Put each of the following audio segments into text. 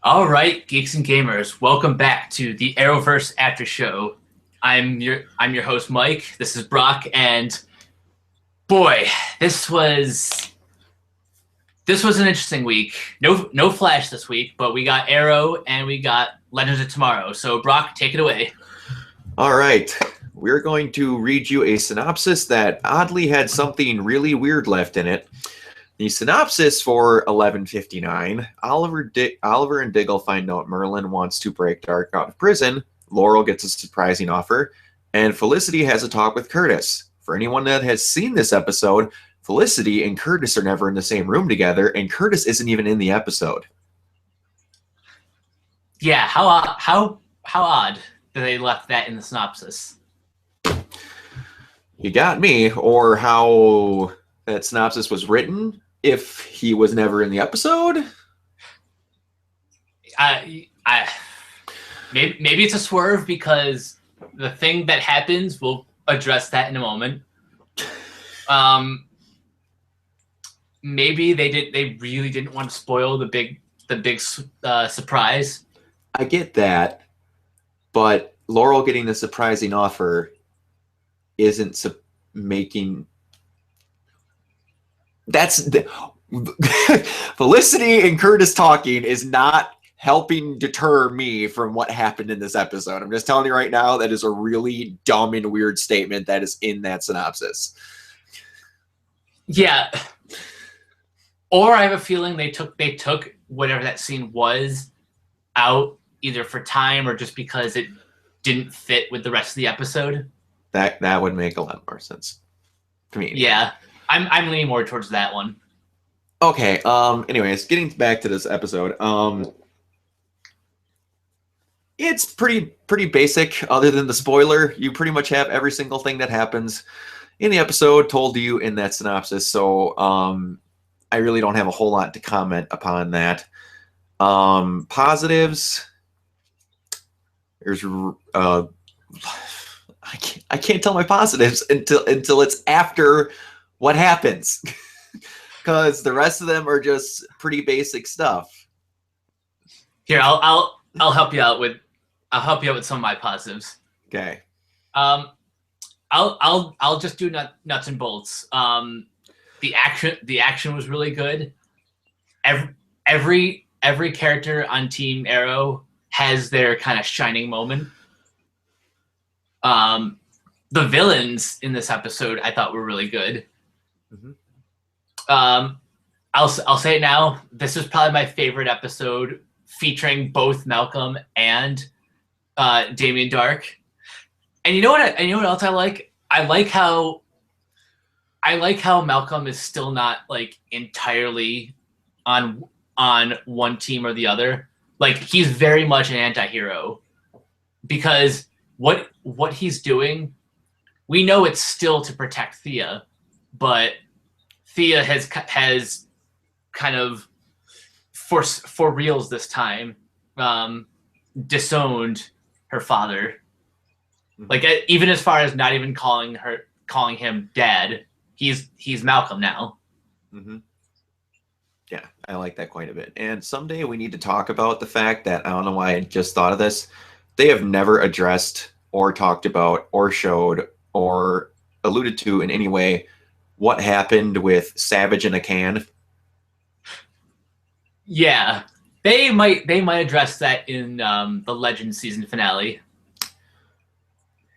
All right, geeks and gamers, welcome back to the Arrowverse After Show. I'm your host Mike. This is Brock, and boy, this was this was an interesting week. No Flash this week, but we got Arrow and we got Legends of Tomorrow. So Brock, take it away. All right, we're going to read you a synopsis that oddly had something really weird left in it. The synopsis for 1159, Oliver and Diggle find out Merlin wants to break Dark out of prison, Laurel gets a surprising offer, and Felicity has a talk with Curtis. For anyone that has seen this episode, Felicity and Curtis are never in the same room together, and Curtis isn't even in the episode. Yeah, how odd that they left that in the synopsis. You got me, or how that synopsis was written if he was never in the episode. Maybe it's a swerve because the thing that happens, we'll address that in a moment. Maybe they really didn't want to spoil the big surprise. I get that, but Laurel getting the surprising offer isn't making. Felicity and Curtis talking is not helping deter me from what happened in this episode. I'm just telling you right now, that is a really dumb and weird statement that is in that synopsis. Yeah. Or I have a feeling they took whatever that scene was out either for time or just because it didn't fit with the rest of the episode. That would make a lot more sense to me. Yeah. I'm leaning more towards that one. Okay. Anyways, getting back to this episode. It's pretty basic. Other than the spoiler, you pretty much have every single thing that happens in the episode told to you in that synopsis. So I really don't have a whole lot to comment upon that. Positives. There's I can't tell my positives until it's after what happens, because the rest of them are just pretty basic stuff. Here, I'll help you out with some of my positives. Okay. I'll just do nuts and bolts. The action was really good. Every character on Team Arrow has their kind of shining moment. The villains in this episode I thought were really good. Mm-hmm. I'll say it now. This is probably my favorite episode featuring both Malcolm and Damien Dark. And you know what else I like? I like how Malcolm is still not like entirely on one team or the other. Like, he's very much an anti-hero because what he's doing, we know it's still to protect Thea, but Thea has kind of for reals this time disowned her father. Mm-hmm. Like, even as far as not even calling him dad, he's Malcolm now. Mm-hmm. Yeah, I like that quite a bit. And someday we need to talk about the fact that, I don't know why I just thought of this, they have never addressed or talked about or showed or alluded to in any way what happened with Savage in a can. Yeah, they might address that in the Legends season finale.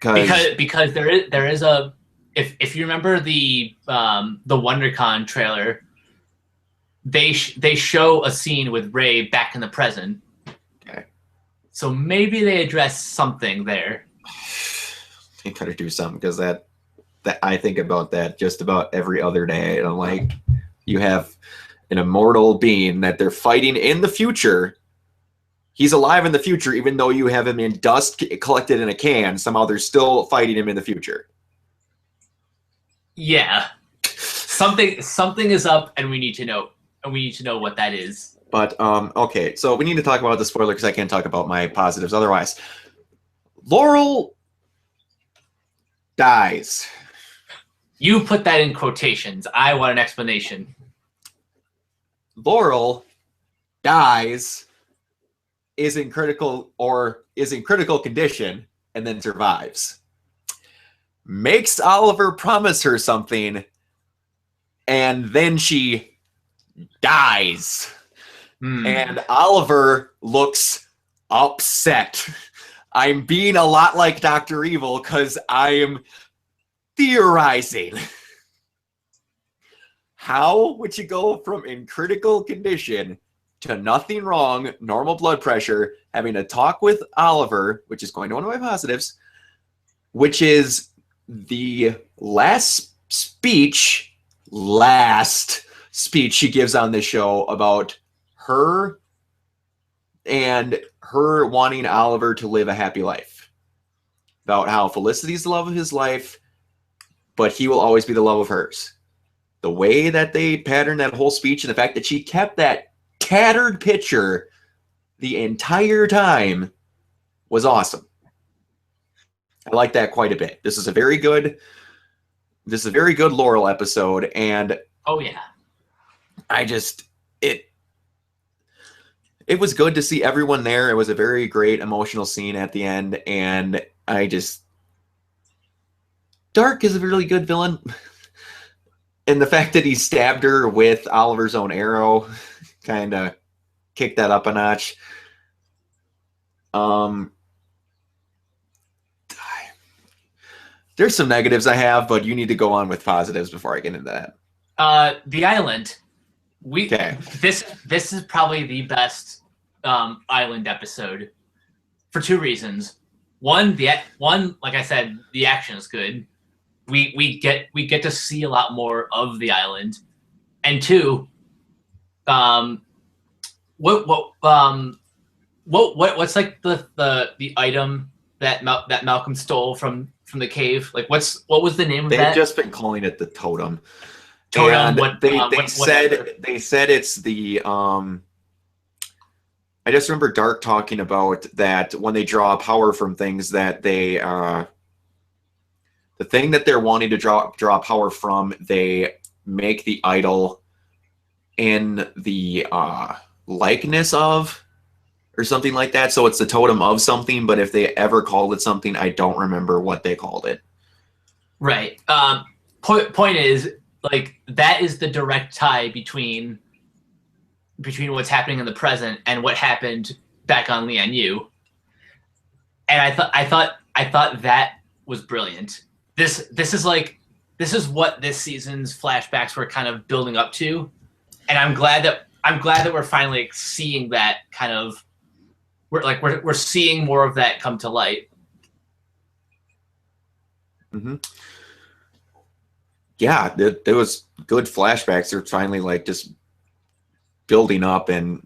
Because there is a, if you remember the WonderCon trailer, they show a scene with Ray back in the present. Okay. So maybe they address something there. They gotta do something, because that I think about that just about every other day, and I'm like, you have an immortal being that they're fighting in the future. He's alive in the future, even though you have him in dust collected in a can. Somehow they're still fighting him in the future. Yeah, something is up, and we need to know. And we need to know what that is. But okay, so we need to talk about the spoiler because I can't talk about my positives otherwise. Laurel dies. You put that in quotations. I want an explanation. Laurel dies is in critical condition and then survives. Makes Oliver promise her something, and then she dies. And Oliver looks upset. I'm being a lot like Dr. Evil because I am theorizing. How would you go from in critical condition to nothing wrong, normal blood pressure, having a talk with Oliver, which is going to one of my positives, which is the last speech she gives on this show about her and her wanting Oliver to live a happy life. About how Felicity's the love of his life, but he will always be the love of hers. The way that they patterned that whole speech and the fact that she kept that tattered picture the entire time was awesome. I like that quite a bit. This is a very good Laurel episode, and oh yeah, it was good to see everyone there. It was a very great emotional scene at the end, and Dark is a really good villain. And the fact that he stabbed her with Oliver's own arrow kind of kicked that up a notch. There's some negatives I have, but you need to go on with positives before I get into that. The island. This is probably the best island episode for two reasons. One, like I said, the action is good. We get to see a lot more of the island, and two, what's like the item that Malcolm stole from the cave? Like what was the name of that? They've just been calling it the totem. Totem. They said it's the I just remember Dark talking about that when they draw power from things that they the thing that they're wanting to draw power from, they make the idol in the likeness of, or something like that. So it's the totem of something, but if they ever called it something, I don't remember what they called it. Right. Point is, like, that is the direct tie between what's happening in the present and what happened back on Lian Yu. And I thought that was brilliant. This is what this season's flashbacks were kind of building up to, and I'm glad that we're finally seeing that kind of. We're seeing more of that come to light. Mm-hmm. Yeah, there was good flashbacks. They're finally like just building up and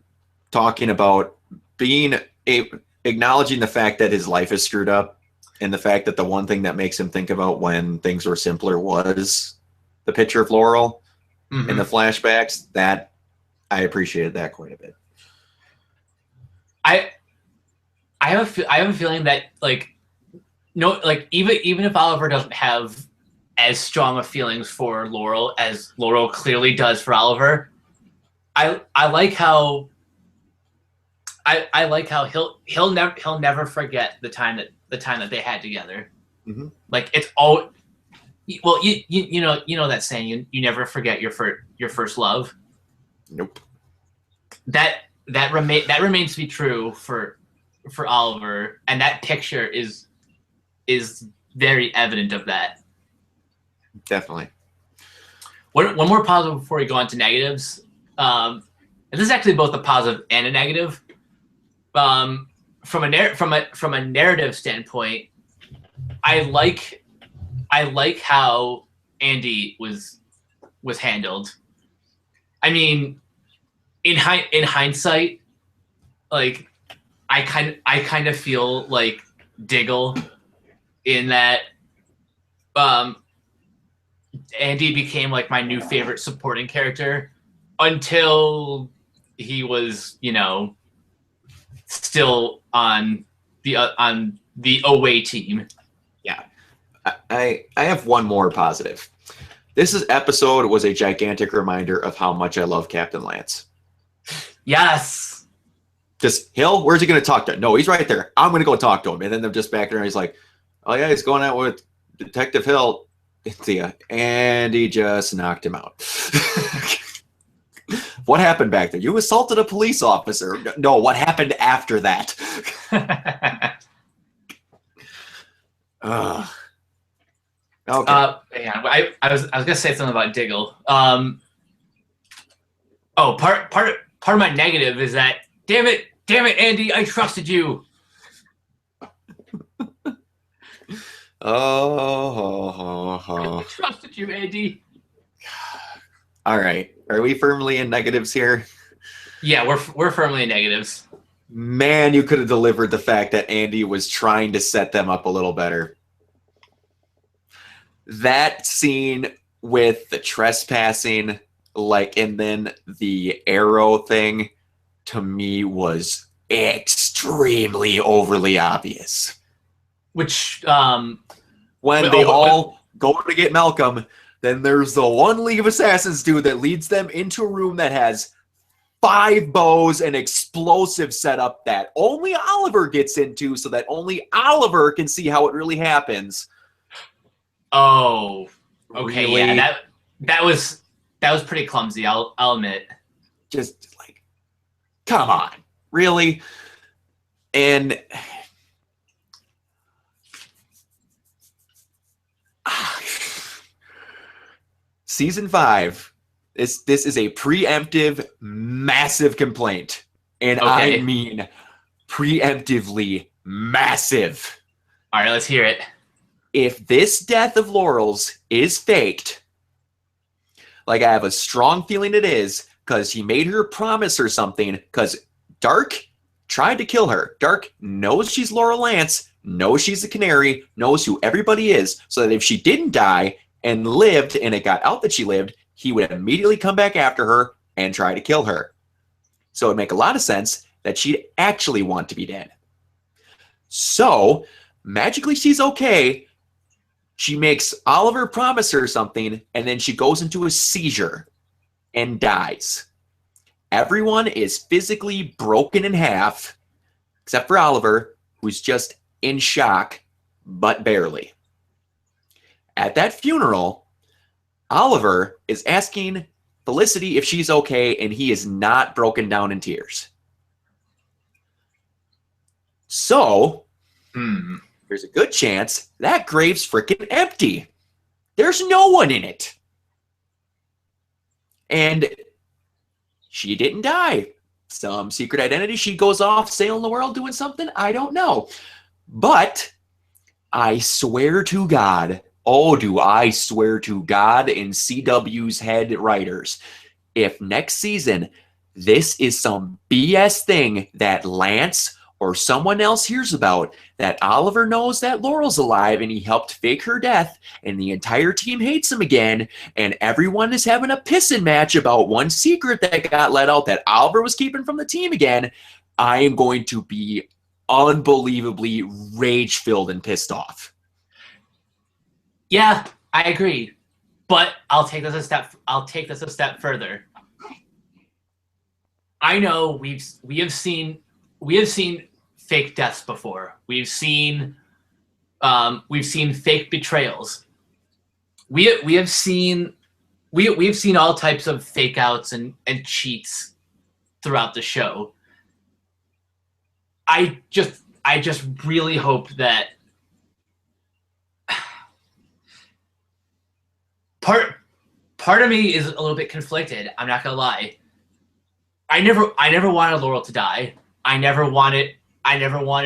talking about acknowledging the fact that his life is screwed up. And the fact that the one thing that makes him think about when things were simpler was the picture of Laurel in the flashbacks. That I appreciated that quite a bit. I have a feeling that even if Oliver doesn't have as strong of feelings for Laurel as Laurel clearly does for Oliver, I like how he'll never forget the time that they had together. Mm-hmm. Like, it's all, well, you know that saying, you never forget your first love. Nope. That remains to be true for Oliver, and that picture is very evident of that. Definitely. One more positive before we go on to negatives. And this is actually both a positive and a negative. From a narrative standpoint, I like how Andy was handled. I mean, in hindsight, like, I kind of feel like Diggle in that Andy became like my new favorite supporting character until he was, still on the away team. Yeah. I have one more positive. This episode was a gigantic reminder of how much I love Captain Lance. Yes. Just, Hill, where's he going to talk to? No, he's right there. I'm going to go talk to him. And then they're just back there, and he's like, oh, yeah, he's going out with Detective Hill. And he just knocked him out. What happened back there? You assaulted a police officer. No, what happened after that? Okay. Yeah, I was gonna say something about Diggle. Part of my negative is that damn it, Andy, I trusted you. I trusted you, Andy. All right, are we firmly in negatives here? Yeah, we're firmly in negatives. Man, you could have delivered the fact that Andy was trying to set them up a little better. That scene with the trespassing, and then the arrow thing, to me was extremely overly obvious. Which, when they all go to get Malcolm, then there's the one League of Assassins dude that leads them into a room that has 5 bows and explosive setup that only Oliver gets into, so that only Oliver can see how it really happens. Oh, okay, really? Yeah, that was pretty clumsy. I'll admit. Just come on, really? And Season 5. This is a preemptive, massive complaint. And okay. I mean preemptively massive. All right, let's hear it. If this death of Laurel's is faked, I have a strong feeling it is, because he made her promise or something, because Dark tried to kill her. Dark knows she's Laurel Lance, knows she's a canary, knows who everybody is, so that if she didn't die and lived, and it got out that she lived, he would immediately come back after her and try to kill her. So it would make a lot of sense that she'd actually want to be dead. So, magically she's okay. She makes Oliver promise her something, and then she goes into a seizure and dies. Everyone is physically broken in half, except for Oliver, who's just in shock, but barely. At that funeral, Oliver is asking Felicity if she's okay, and he is not broken down in tears. So, there's a good chance that grave's freaking empty. There's no one in it. And she didn't die. Some secret identity. She goes off sailing the world doing something. I don't know. But I swear to God, oh, do I swear to God and CW's head writers, if next season this is some BS thing that Lance or someone else hears about, that Oliver knows that Laurel's alive and he helped fake her death, and the entire team hates him again, and everyone is having a pissing match about one secret that got let out that Oliver was keeping from the team again, I am going to be unbelievably rage-filled and pissed off. Yeah, I agree. But I'll take this a step further. I know we have seen fake deaths before. We've seen fake betrayals. We've seen all types of fake outs and cheats throughout the show. I just really hope that part of me is a little bit conflicted. I'm not gonna lie. I never wanted Laurel to die. I never wanted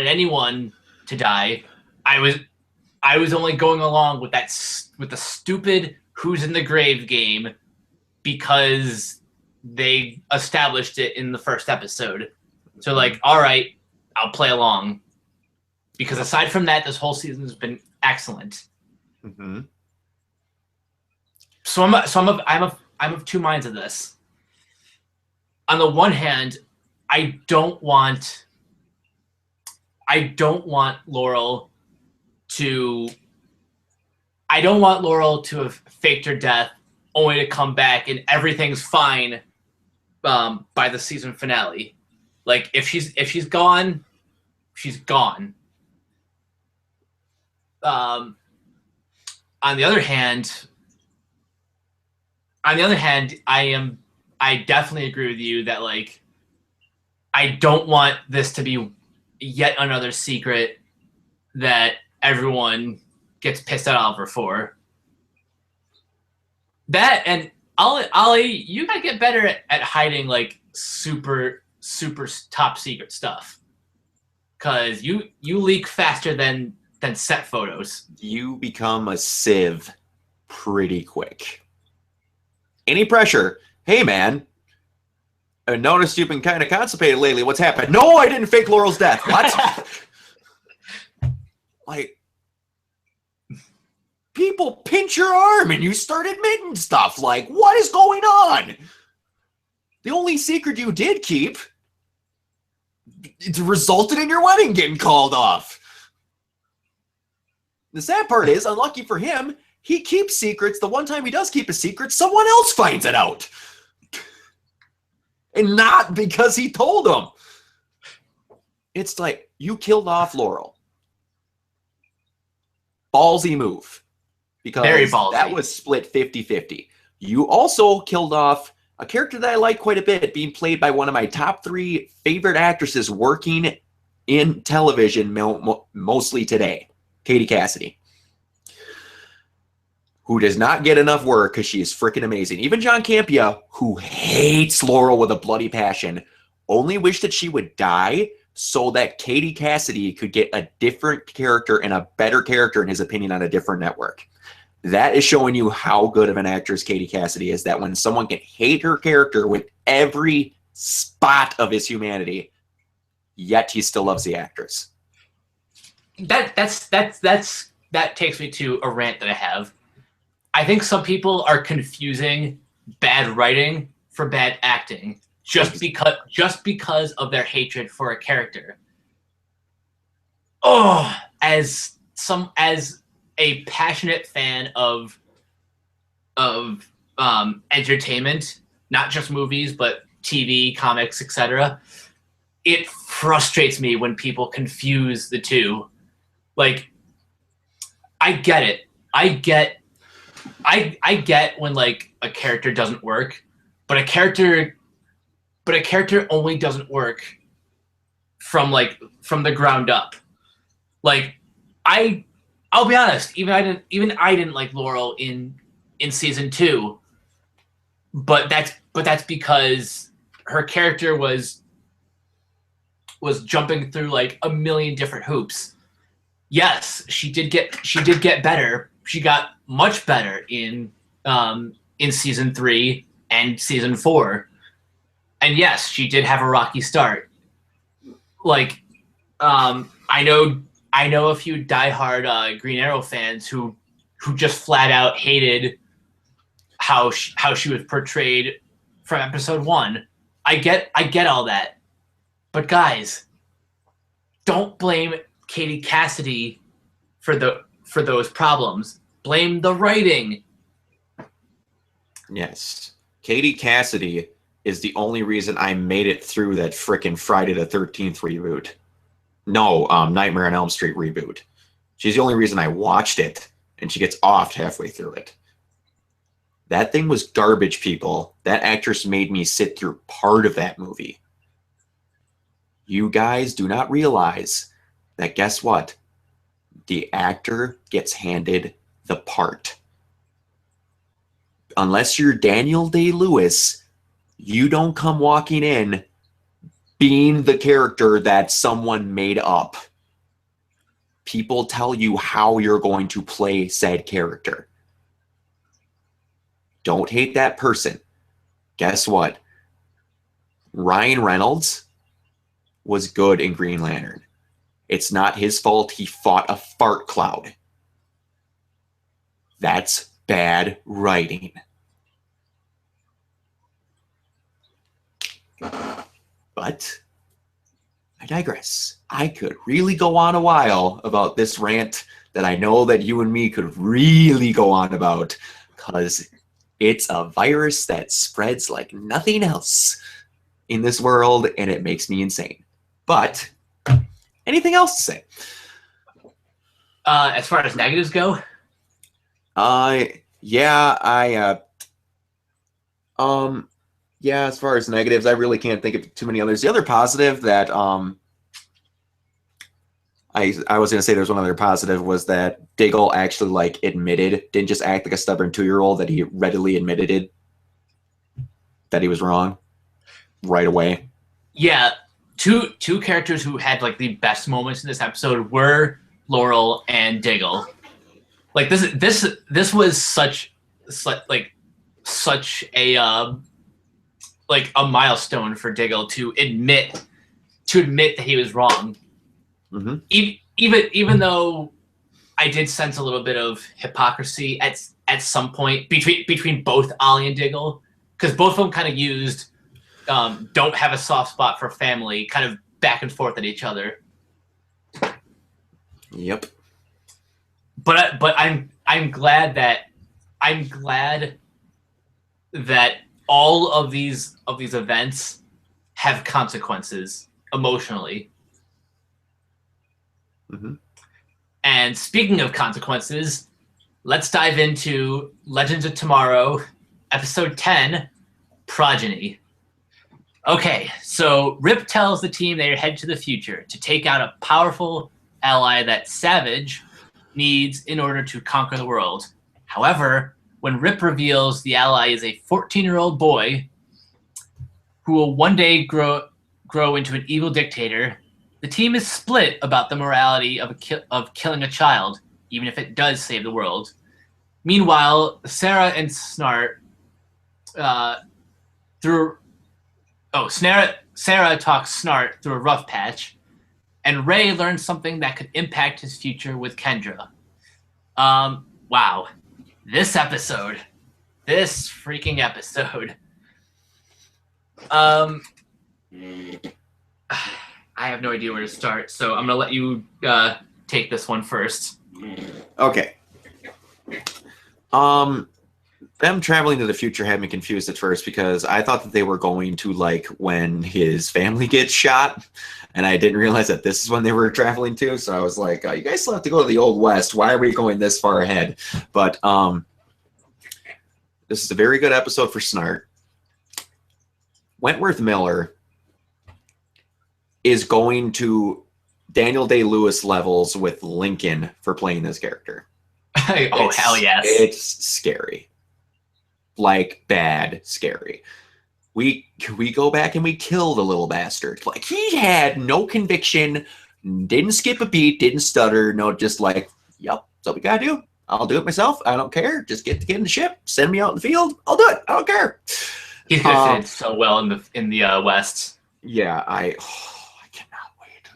anyone to die. I was only going along with the stupid who's in the grave game because they established it in the first episode. So all right, I'll play along. Because aside from that, this whole season has been excellent. Mm-hmm. So I'm of two minds of this. On the one hand, I don't want Laurel to have faked her death only to come back and everything's fine by the season finale. Like if she's gone, she's gone. On the other hand, I definitely agree with you that like I don't want this to be yet another secret that everyone gets pissed at Oliver for. That and Ollie, you gotta get better at hiding like super top secret stuff, because you leak faster than set photos. You become a sieve pretty quick. Any pressure? Hey, man. I noticed you've been kind of constipated lately. What's happened? No, I didn't fake Laurel's death. What? Like, people pinch your arm and you start admitting stuff. Like, what is going on? The only secret you did keep, it resulted in your wedding getting called off. The sad part is, unlucky for him, he keeps secrets. The one time he does keep a secret, someone else finds it out. And not because he told them. It's like, you killed off Laurel. Ballsy move. Because very ballsy. That was split 50-50. You also killed off a character that I like quite a bit, being played by one of my top 3 favorite actresses working in television mostly today, Katie Cassidy, who does not get enough work because she is freaking amazing. Even John Campea, who hates Laurel with a bloody passion, only wished that she would die so that Katie Cassidy could get a different character and a better character, in his opinion, on a different network. That is showing you how good of an actress Katie Cassidy is, that when someone can hate her character with every spot of his humanity, yet he still loves the actress. That takes me to a rant that I have. I think some people are confusing bad writing for bad acting just because of their hatred for a character. Oh, as a passionate fan of entertainment, not just movies but TV, comics, etc., it frustrates me when people confuse the two. Like, I get it. I get when like a character doesn't work, but a character only doesn't work from the ground up. Like, I'll be honest, even I didn't like Laurel in season 2, but that's because her character was jumping through like a million different hoops. Yes, she did get better. She got much better in season 3 and season 4. And yes, she did have a rocky start. Like, I know a few diehard Green Arrow fans who just flat out hated how she was portrayed from episode 1. I get all that. But guys, don't blame Katie Cassidy for those problems. Blame the writing. Yes. Katie Cassidy is the only reason I made it through that frickin' Friday the 13th reboot. No, Nightmare on Elm Street reboot. She's the only reason I watched it, and she gets offed halfway through it. That thing was garbage, people. That actress made me sit through part of that movie. You guys do not realize that, guess what? The actor gets handed the part. Unless you're Daniel Day-Lewis, you don't come walking in being the character that someone made up. People tell you how you're going to play said character. Don't hate that person. Guess what? Ryan Reynolds was good in Green Lantern. It's not his fault he fought a fart cloud. That's bad writing. But I digress. I could really go on a while about this rant that I know that you and me could really go on about, because it's a virus that spreads like nothing else. in this world, and it makes me insane. But anything else to say? As far as negatives go, as far as negatives, I really can't think of too many others. The other positive that I was gonna say there's one other positive was that Diggle actually like admitted, didn't just act like a stubborn 2-year-old, that he readily admitted it, that he was wrong right away. yeah, two characters who had like the best moments in this episode were Laurel and Diggle. Like this was such a like a milestone for Diggle to admit that he was wrong. Mm-hmm. Even though I did sense a little bit of hypocrisy at some point between both Ollie and Diggle, because both of them kind of used don't have a soft spot for family kind of back and forth at each other. Yep. But I'm glad that all of these events have consequences emotionally. Mm-hmm. And speaking of consequences, let's dive into Legends of Tomorrow, episode 10, Progeny. Okay, so Rip tells the team they are headed to the future to take out a powerful ally that Savage needs in order to conquer the world. However, when Rip reveals the ally is a 14-year-old boy who will one day grow into an evil dictator, the team is split about the morality of killing a child, even if it does save the world. Meanwhile, Sarah and Snart Sarah talks Snart through a rough patch, and Ray learns something that could impact his future with Kendra. Wow. This freaking episode. I have no idea where to start, so I'm gonna let you take this one first. Okay. Them traveling to the future had me confused at first because I thought that they were going to like when his family gets shot, and I didn't realize that this is when they were traveling to. So I was like, you guys still have to go to the Old West. Why are we going this far ahead? But this is a very good episode for Snart. Wentworth Miller is going to Daniel Day-Lewis levels with Lincoln for playing this character. Hell yes. It's scary. Like, bad scary. We go back and we kill the little bastard. Like, he had no conviction, didn't skip a beat, didn't stutter, no, just like, yep, that's what we gotta do. I'll do it myself. I don't care. Just get in the ship, send me out in the field. I'll do it. I don't care. He's gonna fit so well in the West. Yeah, I cannot wait.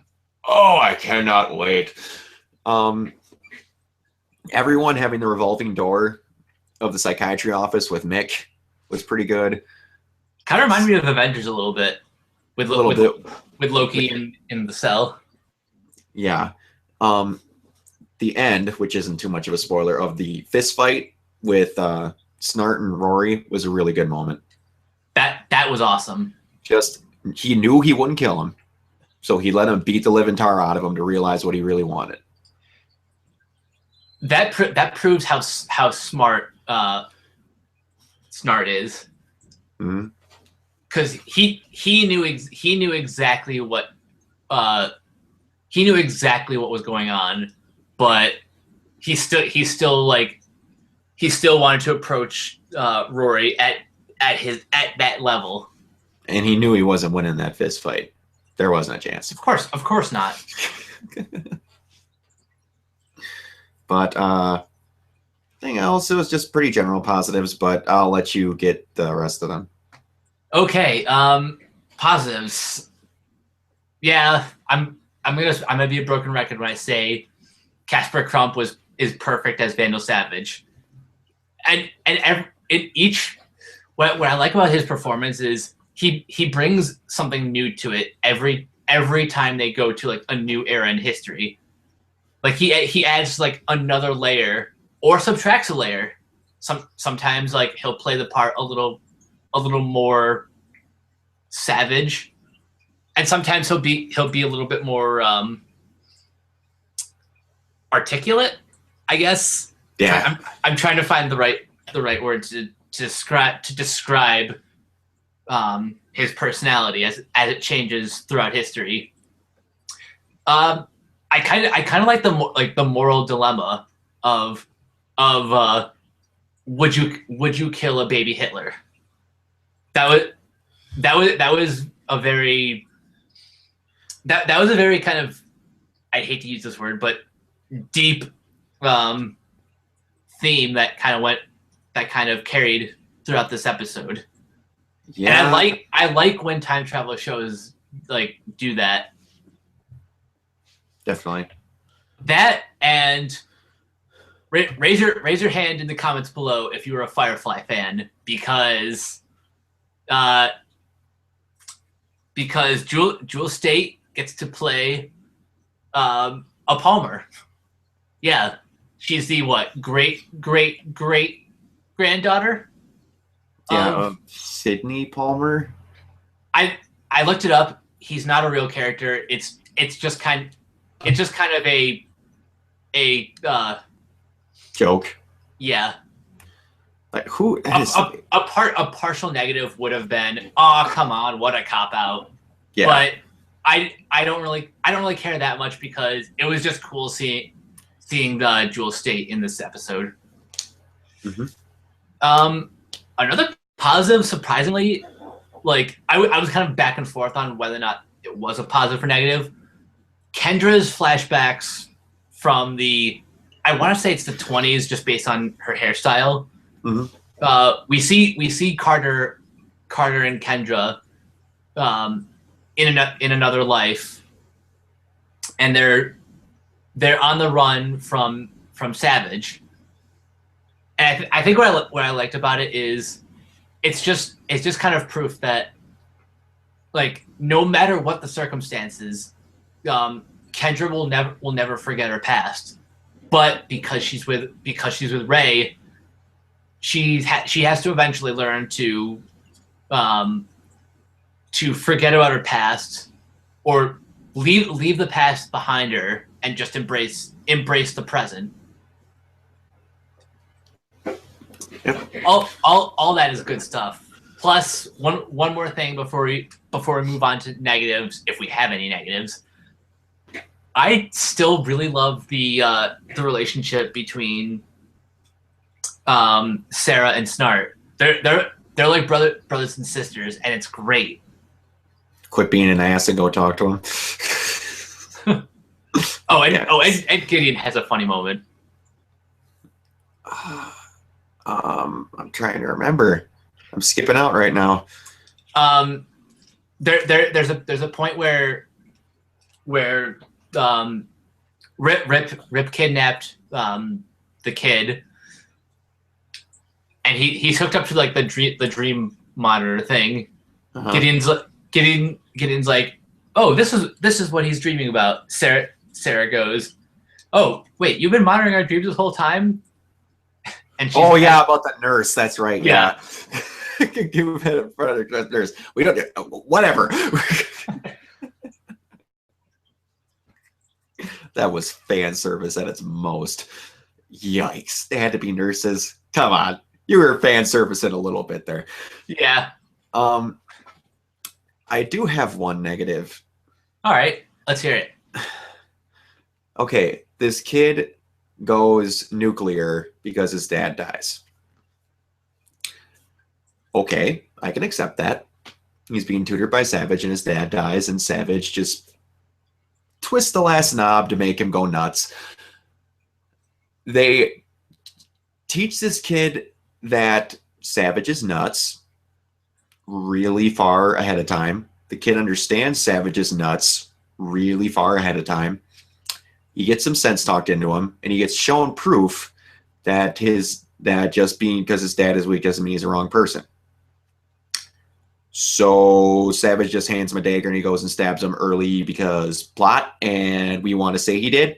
Oh, I cannot wait. Everyone having the revolving door of the psychiatry office with Mick was pretty good. Kind of reminded me of Avengers a little bit with Loki in the cell. Yeah. The end, which isn't too much of a spoiler, of the fist fight with Snart and Rory was a really good moment. That was awesome. Just, he knew he wouldn't kill him, so he let him beat the living tar out of him to realize what he really wanted. That proves how smart Snart is. Mm-hmm. Because he knew exactly what was going on, but he still wanted to approach Rory at that level. And he knew he wasn't winning that fist fight. There wasn't a chance. Of course not. But anything else, it was just pretty general positives, but I'll let you get the rest of them. Okay, positives. Yeah, I'm gonna be a broken record when I say Casper Crump is perfect as Vandal Savage, and what I like about his performance is he brings something new to it every time they go to like a new era in history. Like he adds like another layer or subtracts a layer. Sometimes like he'll play the part a little more Savage, and sometimes he'll be a little bit more articulate, I guess. Yeah. I'm trying to find the right word to describe his personality as it changes throughout history. I kind of like the moral dilemma of would you kill a baby Hitler? That was a very kind of, I hate to use this word, but deep theme that kind of carried throughout this episode. Yeah. And I like when time travel shows like do that. Definitely. That, and raise your hand in the comments below if you were a Firefly fan, because Jewel State gets to play a Palmer. Yeah, she's the great granddaughter. Yeah, Sydney Palmer. I looked it up. He's not a real character. It's just kind of a joke. Yeah. Like who? A partial negative would have been, oh come on, what a cop out. Yeah. But I don't really care that much, because it was just cool seeing the Jewel State in this episode. Mm-hmm. Another positive, surprisingly, like I was kind of back and forth on whether or not it was a positive or negative. Kendra's flashbacks from I want to say it's the 20s, just based on her hairstyle. Mm-hmm. We see Carter and Kendra in another life, and they're on the run from Savage. And I think what I liked about it is it's just kind of proof that, like, no matter what the circumstances, Kendra will never forget her past. But because she's with Ray, she has to eventually learn to forget about her past, or leave the past behind her and just embrace the present. Yep. All that is good stuff. Plus, one more thing before we move on to negatives, if we have any negatives. I still really love the relationship between Sarah and Snart. They're like brothers and sisters, and it's great. Quit being an ass and go talk to him. And Gideon has a funny moment. I'm trying to remember. I'm skipping out right now. There's a point where Rip kidnapped the kid, and he's hooked up to like the dream monitor thing. Uh-huh. Gideon's like, oh, this is what he's dreaming about. Sarah goes, oh wait, you've been monitoring our dreams this whole time. And about that nurse. That's right. Yeah. Give him a front nurse. We don't. Whatever. That was fan service at its most. Yikes! They had to be nurses. Come on, you were fan servicing a little bit there. Yeah. I do have one negative. All right, let's hear it. Okay, this kid goes nuclear because his dad dies. Okay, I can accept that. He's being tutored by Savage, and his dad dies, and Savage just twists the last knob to make him go nuts. They teach this kid that Savage is nuts really far ahead of time. The kid understands Savage is nuts really far ahead of time. He gets some sense talked into him, and he gets shown proof that just being because his dad is weak doesn't mean he's the wrong person. So Savage just hands him a dagger, and he goes and stabs him early because plot, and we want to say he did.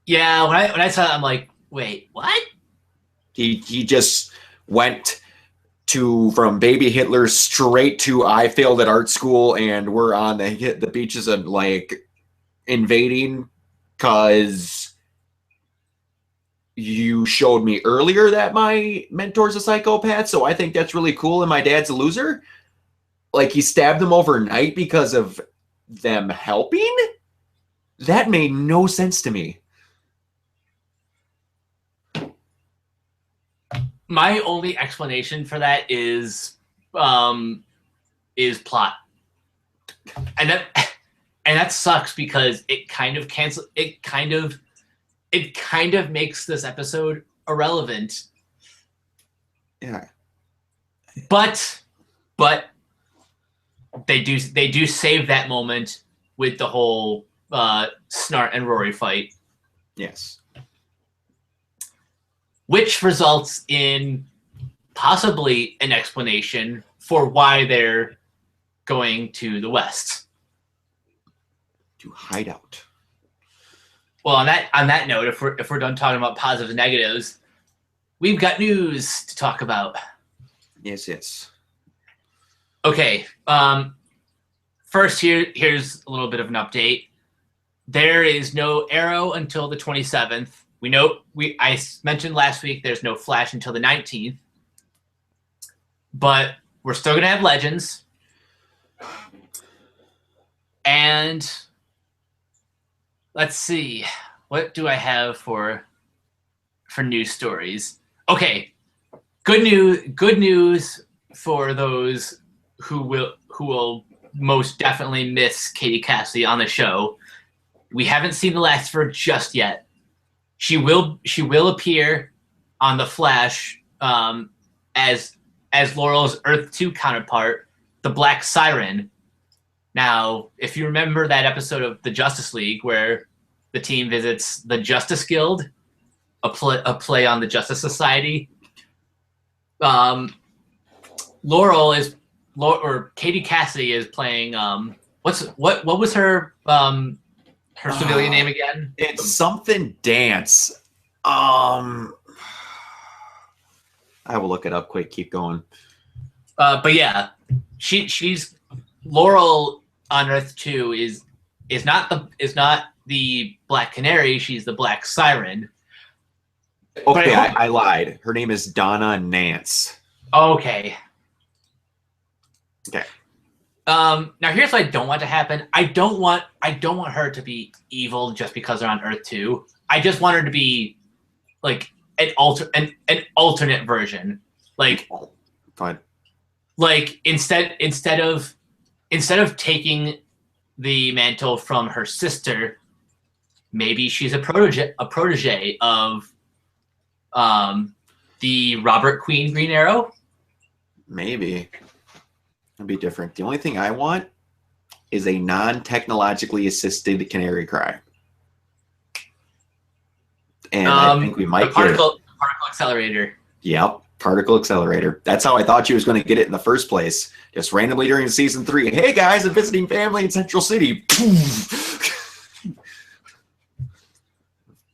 Yeah, when I saw that, I'm like, wait, what? He just went from baby Hitler straight to I failed at art school and we're on the beaches of like invading because you showed me earlier that my mentor's a psychopath, so I think that's really cool and my dad's a loser. Like he stabbed them overnight because of them helping? That made no sense to me. My only explanation for that is plot, and that sucks because it kind of makes this episode irrelevant. Yeah, but they do save that moment with the whole Snart and Rory fight. Yes. Which results in possibly an explanation for why they're going to the West. To hide out. Well, on that note, if we're done talking about positives and negatives, we've got news to talk about. Yes. Okay. First, here's a little bit of an update. There is no Arrow until the 27th. I mentioned last week there's no Flash until the 19th, but we're still gonna have Legends. And let's see, what do I have for news stories? Okay, good news for those who will most definitely miss Katie Cassidy on the show. We haven't seen the last of her just yet. She will appear on the Flash as Laurel's Earth 2 counterpart, the Black Siren. Now, if you remember that episode of the Justice League where the team visits the Justice Guild, a play on the Justice Society, Katie Cassidy is playing. What was her civilian name again? It's something Dance. I will look it up quick. Keep going. But yeah, she's Laurel on Earth 2 is not the Black Canary. She's the Black Siren. Okay, I lied. Her name is Donna Nance. Okay. Okay. Now here's what I don't want to happen. I don't want her to be evil just because they're on Earth 2. I just want her to be like an alternate version. Like fine. Like instead of taking the mantle from her sister, maybe she's a protege of the Robert Queen Green Arrow. Maybe. It'd be different. The only thing I want is a non-technologically assisted canary cry. And I think we might get it. Particle accelerator. Yep, particle accelerator. That's how I thought she was going to get it in the first place. Just randomly during season 3. Hey guys, I'm visiting family in Central City.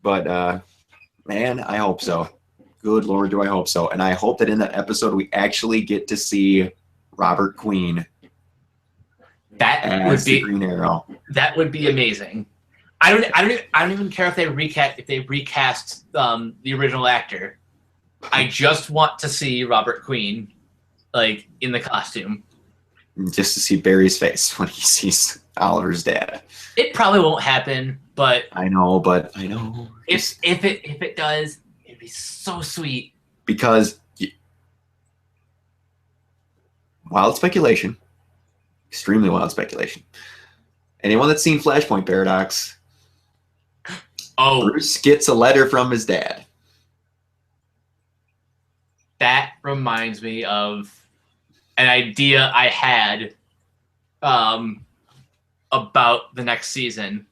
But man, I hope so. Good Lord, do I hope so. And I hope that in that episode we actually get to see Robert Queen. That would be Green Arrow. That would be amazing. I don't even care if they recast the original actor. I just want to see Robert Queen like in the costume. Just to see Barry's face when he sees Oliver's dad. It probably won't happen, but I know. If it does, it'd be so sweet. Because wild speculation, extremely wild speculation. Anyone that's seen Flashpoint Paradox, Bruce gets a letter from his dad. That reminds me of an idea I had about the next season.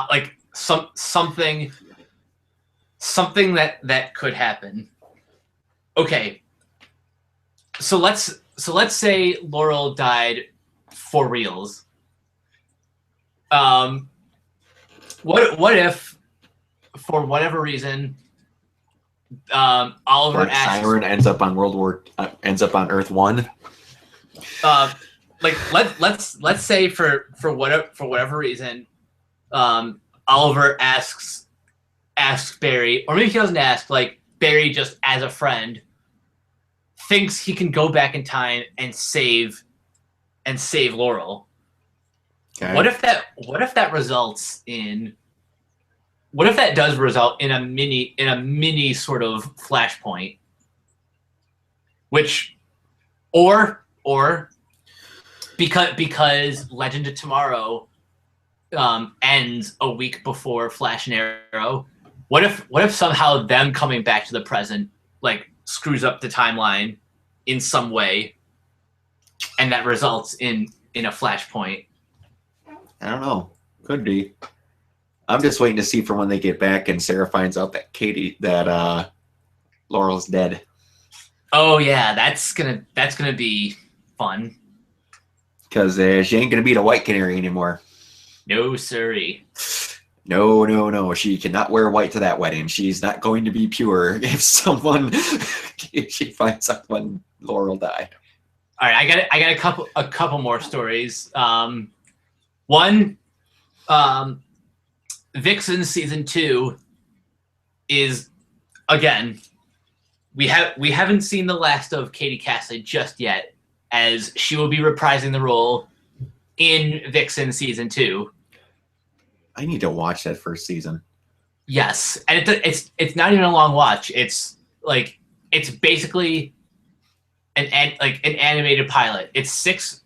Like something that could happen. Okay. So let's say Laurel died for reals. What if, for whatever reason, Oliver Black asks, Siren ends up on Earth 1. like let's say for whatever reason, Oliver asks Barry, or maybe he doesn't ask. Like Barry, just as a friend, thinks he can go back in time and save Laurel. Okay. What if that results in? What if that does result in a mini sort of flashpoint, which, or because Legend of Tomorrow ends a week before Flash and Arrow. What if somehow them coming back to the present like screws up the timeline in some way, and that results in a flashpoint? I don't know. Could be. I'm just waiting to see for when they get back and Sarah finds out that Laurel's dead. Oh yeah, that's gonna be fun. Because she ain't gonna be the White Canary anymore. No siree. No. She cannot wear white to that wedding. She's not going to be pure if she finds out when Laurel died. All right, I got a couple more stories. One, Vixen season 2 is, again, we haven't seen the last of Katie Cassidy just yet, as she will be reprising the role in Vixen season 2. I need to watch that first season. Yes, and it's not even a long watch. It's basically an animated pilot. It's six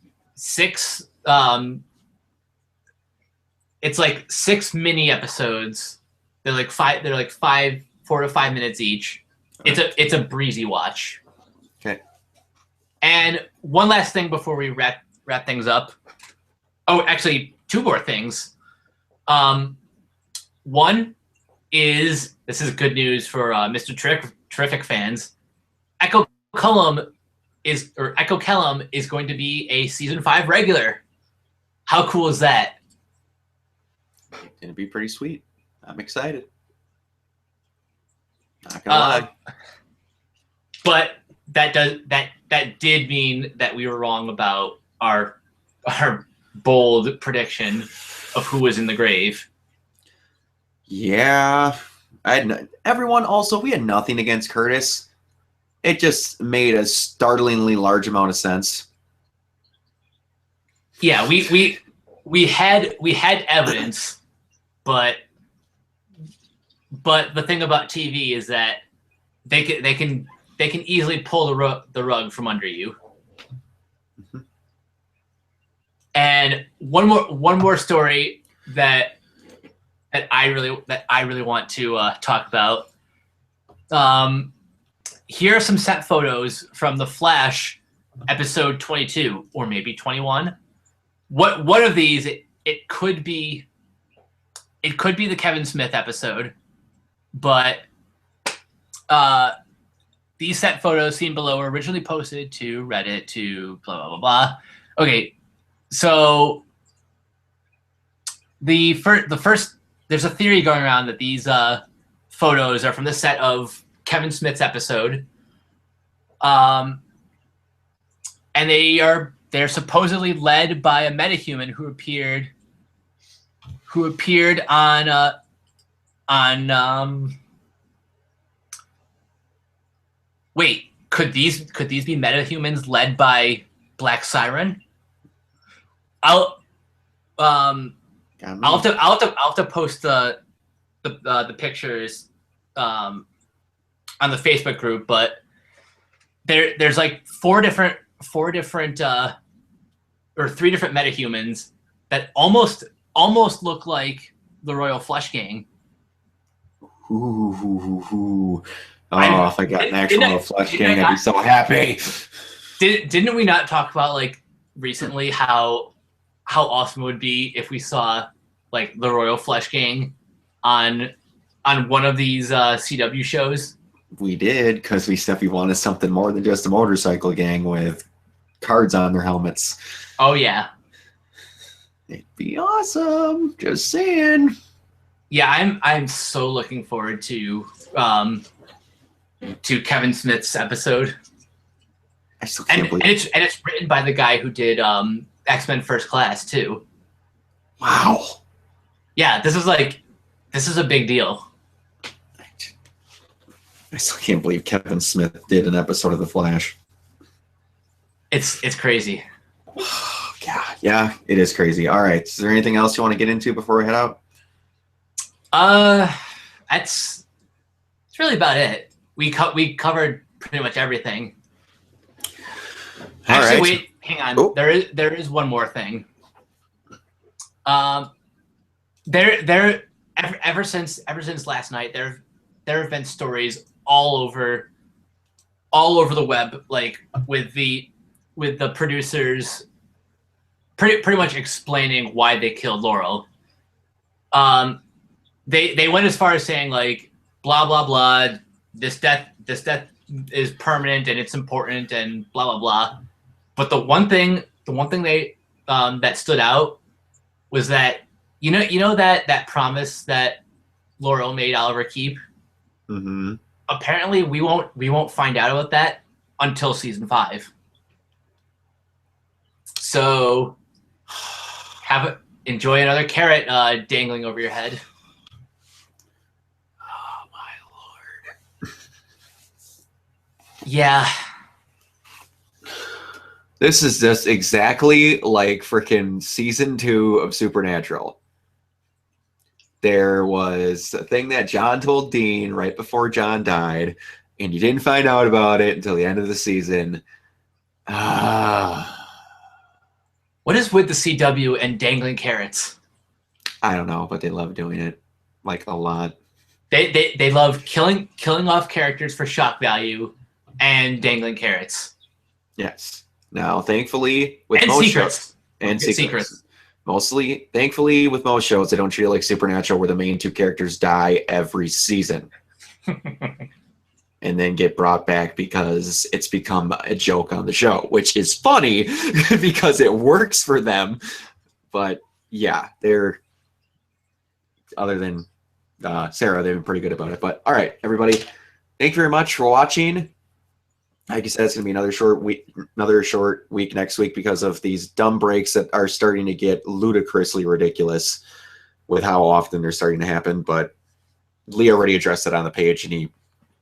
it's like 6 mini episodes. They're like 4 to 5 minutes each. It's a breezy watch. Okay. And one last thing before we wrap things up. Oh, actually, 2 more things. One is, this is good news for Mr. Terrific fans. Echo Kellum is going to be a season 5 regular. How cool is that? It's gonna be pretty sweet. I'm excited. Not gonna lie. But that did mean that we were wrong about our bold prediction of who was in the grave. Yeah, we had nothing against Curtis. It just made a startlingly large amount of sense. Yeah, we had evidence, but the thing about TV is that they can easily pull the rug from under you. Mm-hmm. And one more story that I really want to talk about. Here are some set photos from The Flash, episode 22 or maybe 21. One of these it could be the Kevin Smith episode, but these set photos seen below were originally posted to Reddit to blah blah blah blah. Okay, so the first there's a theory going around that these photos are from the set of Kevin Smith's episode, and they're supposedly led by a metahuman who appeared on wait, could these be metahumans led by Black Siren? I'll have to post the pictures on the Facebook group, but there's like 3 different metahumans that almost look like the Royal Flush Gang. Ooh. Oh, if I got an actual Flush Gang, I'd be so happy. Didn't we not talk about like recently how awesome it would be if we saw like the Royal Flush Gang on one of these CW shows? We did, because we said we wanted something more than just a motorcycle gang with cards on their helmets. Oh yeah, it'd be awesome. Just saying. Yeah, I'm so looking forward to to Kevin Smith's episode. I still can't believe and it's written by the guy who did X-Men First Class too. Wow. Yeah, this is a big deal. I still can't believe Kevin Smith did an episode of The Flash. It's crazy. Yeah, it is crazy. All right, is there anything else you want to get into before we head out? That's really about it. We covered pretty much everything. All Actually, right. wait, hang on. Oh. There is one more thing. Ever since last night, there have been stories all over the web, like with the producers pretty much explaining why they killed Laurel. They went as far as saying like blah blah blah, this death is permanent and it's important and blah blah blah. But the one thing they that stood out was that you know that promise that Laurel made Oliver keep. Mm-hmm. Apparently, we won't find out about that until season 5. So, enjoy another carrot dangling over your head. Oh my lord! Yeah. This is just exactly like freaking season 2 of Supernatural. There was a thing that John told Dean right before John died, and you didn't find out about it until the end of the season. What is with the CW and dangling carrots? I don't know, but they love doing it, like, a lot. They love killing off characters for shock value and dangling carrots. Yes. Now, thankfully, with and most secrets. shows, and secrets. Mostly, thankfully, with most shows, they don't treat it like Supernatural, where the main 2 characters die every season. And then get brought back because it's become a joke on the show, which is funny because it works for them. But yeah, they're, other than Sarah, they've been pretty good about it. But all right, everybody, thank you very much for watching. Like you said, it's going to be another short week next week because of these dumb breaks that are starting to get ludicrously ridiculous with how often they're starting to happen. But Lee already addressed it on the page, and he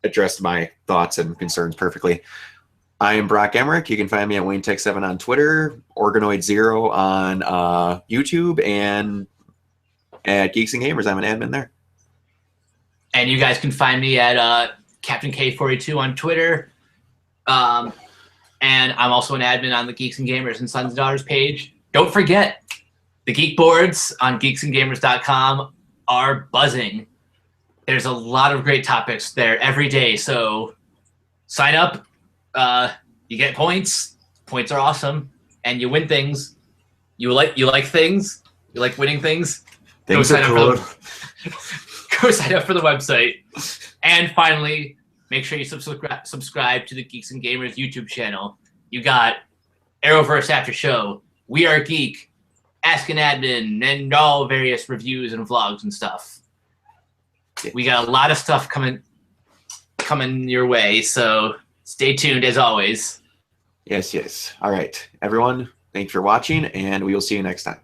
addressed my thoughts and concerns perfectly. I am Brock Emmerich. You can find me at WayneTech7 on Twitter, Organoid0 on YouTube, and at Geeks and Gamers. I'm an admin there. And you guys can find me at Captain K42 on Twitter. And I'm also an admin on the Geeks and Gamers and Sons and Daughters page. Don't forget, the geek boards on geeksandgamers.com are buzzing. There's a lot of great topics there every day, so sign up. You get points. Points are awesome, and you win things. You like things. You like winning things. Go sign up for the website. And finally, make sure you subscribe to the Geeks and Gamers YouTube channel. You got Arrowverse After Show, We Are Geek, Ask an Admin, and all various reviews and vlogs and stuff. We got a lot of stuff coming your way, so stay tuned as always. Yes. All right, everyone, thanks for watching, and we will see you next time.